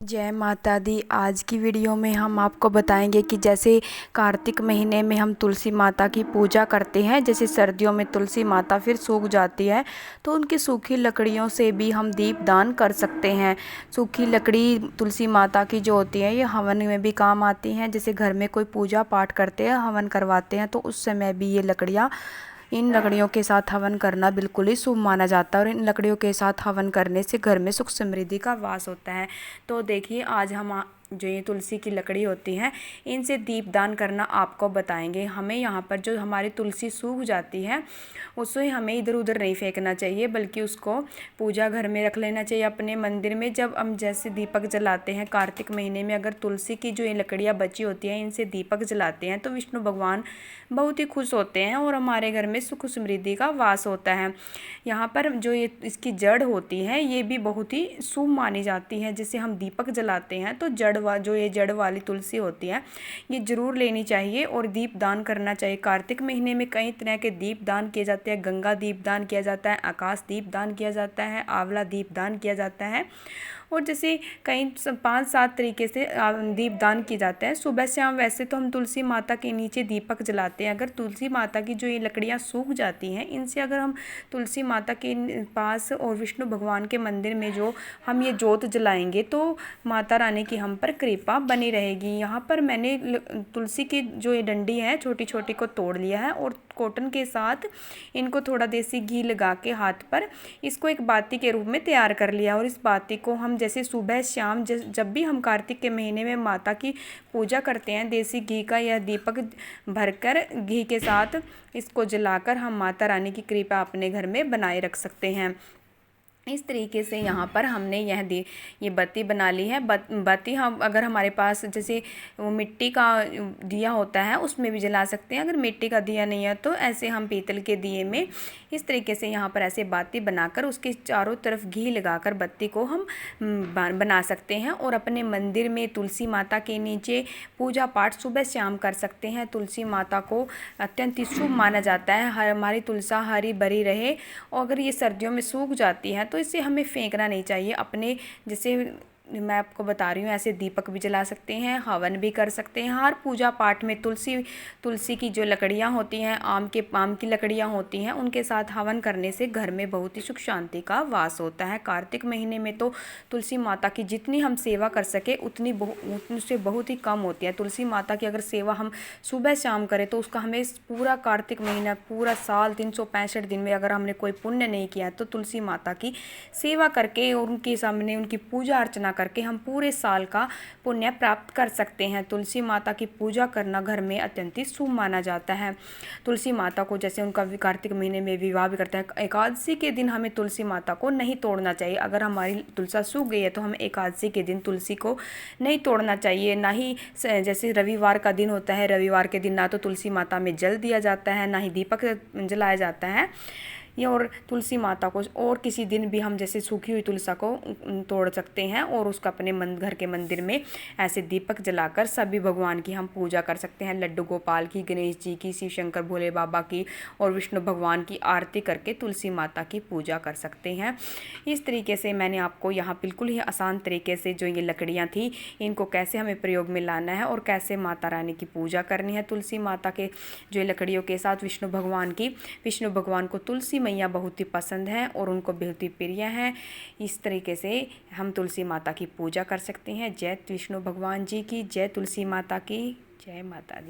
जय माता दी। आज की वीडियो में हम आपको बताएंगे कि जैसे कार्तिक महीने में हम तुलसी माता की पूजा करते हैं। जैसे सर्दियों में तुलसी माता फिर सूख जाती है तो उनकी सूखी लकड़ियों से भी हम दीप दान कर सकते हैं। सूखी लकड़ी तुलसी माता की जो होती है ये हवन में भी काम आती हैं। जैसे घर में कोई पूजा पाठ करते हैं, हवन करवाते हैं तो उस समय भी ये लकड़ियाँ, इन लकड़ियों के साथ हवन करना बिल्कुल ही शुभ माना जाता है और इन लकड़ियों के साथ हवन करने से घर में सुख समृद्धि का वास होता है। तो देखिए आज हम जो ये तुलसी की लकड़ी होती है इनसे दीपदान करना आपको बताएंगे। हमें यहाँ पर जो हमारी तुलसी सूख जाती है उसे हमें इधर उधर नहीं फेंकना चाहिए, बल्कि उसको पूजा घर में रख लेना चाहिए अपने मंदिर में। जब हम जैसे दीपक जलाते हैं कार्तिक महीने में, अगर तुलसी की जो ये लकड़ियाँ बची होती हैं इनसे दीपक जलाते हैं तो विष्णु भगवान बहुत ही खुश होते हैं और हमारे घर में सुख समृद्धि का वास होता है। यहाँ पर जो ये इसकी जड़ होती है ये भी बहुत ही शुभ मानी जाती है। जैसे हम दीपक जलाते हैं तो जो ये जड़ वाली तुलसी होती है ये जरूर लेनी चाहिए और दीप दान करना चाहिए। कार्तिक महीने में कई तरह के दीप दान किए जाते हैं। गंगा दीप दान किया जाता है, आकाश दीप दान किया जाता है, आंवला दीप दान किया जाता है और जैसे कई 5-7 तरीके से दीप दान किए जाते हैं। सुबह शाम वैसे तो हम तुलसी माता के नीचे दीपक जलाते हैं। अगर तुलसी माता की जो ये लकड़ियाँ सूख जाती हैं इनसे अगर हम तुलसी माता के पास और विष्णु भगवान के मंदिर में जो हम ये जोत जलाएंगे तो माता रानी की हम पर कृपा बनी रहेगी। यहाँ पर मैंने तुलसी की जो ये डंडी है छोटी छोटी को तोड़ लिया है और कॉटन के साथ इनको थोड़ा देसी घी लगा के हाथ पर इसको एक बाती के रूप में तैयार कर लिया। और इस बाती को हम जैसे सुबह शाम जब भी हम कार्तिक के महीने में माता की पूजा करते हैं, देसी घी का यह दीपक भरकर घी के साथ इसको जलाकर हम माता रानी की कृपा अपने घर में बनाए रख सकते हैं। इस तरीके से यहाँ पर हमने ये बत्ती बना ली है। बत्ती हम अगर हमारे पास जैसे वो मिट्टी का दिया होता है उसमें भी जला सकते हैं। अगर मिट्टी का दिया नहीं है तो ऐसे हम पीतल के दिए में इस तरीके से यहाँ पर ऐसे बाती बनाकर उसके चारों तरफ घी लगाकर बत्ती को हम बना सकते हैं और अपने मंदिर में तुलसी माता के नीचे पूजा पाठ सुबह शाम कर सकते हैं। तुलसी माता को अत्यंत शुभ माना जाता है। हमारी तुलसा हरी भरी रहे और अगर ये सर्दियों में सूख जाती है तो इसे हमें फेंकना नहीं चाहिए। अपने जैसे मैं आपको बता रही हूँ ऐसे दीपक भी जला सकते हैं, हवन भी कर सकते हैं। हर पूजा पाठ में तुलसी की जो लकड़ियाँ होती हैं, आम की लकड़ियाँ होती हैं, उनके साथ हवन करने से घर में बहुत ही सुख शांति का वास होता है। कार्तिक महीने में तो तुलसी माता की जितनी हम सेवा कर सके उससे बहुत ही कम होती है। तुलसी माता की अगर सेवा हम सुबह शाम करें तो उसका हमें पूरा कार्तिक महीना, पूरा साल 365 दिन में अगर हमने कोई पुण्य नहीं किया तो तुलसी माता की सेवा करके और उनके सामने उनकी पूजा अर्चना करके हम पूरे साल का पुण्य प्राप्त कर सकते हैं। तुलसी माता की पूजा करना घर में अत्यंत शुभ माना जाता है। तुलसी माता को जैसे उनका कार्तिक महीने में विवाह भी करते हैं, एकादशी के दिन हमें तुलसी माता को नहीं तोड़ना चाहिए। अगर हमारी तुलसी सूख गई है तो हमें एकादशी के दिन तुलसी को नहीं तोड़ना चाहिए। ना ही जैसे रविवार का दिन होता है, रविवार के दिन ना तो तुलसी माता में जल दिया जाता है, ना ही दीपक जलाया जाता है। ये और तुलसी माता को और किसी दिन भी हम जैसे सूखी हुई तुलसी को तोड़ सकते हैं और उसका अपने घर के मंदिर में ऐसे दीपक जलाकर सभी भगवान की हम पूजा कर सकते हैं। लड्डू गोपाल की, गणेश जी की, शिव शंकर भोले बाबा की और विष्णु भगवान की आरती करके तुलसी माता की पूजा कर सकते हैं। इस तरीके से मैंने आपको यहाँ बिल्कुल ही आसान तरीके से जो ये लकड़ियाँ थी इनको कैसे हमें प्रयोग में लाना है और कैसे माता रानी की पूजा करनी है। तुलसी माता के जो लकड़ियों के साथ विष्णु भगवान को तुलसी मैया बहुत ही पसंद है और उनको बहुत ही प्रिय है। इस तरीके से हम तुलसी माता की पूजा कर सकते हैं। जय विष्णु भगवान जी की, जय तुलसी माता की, जय माता दी।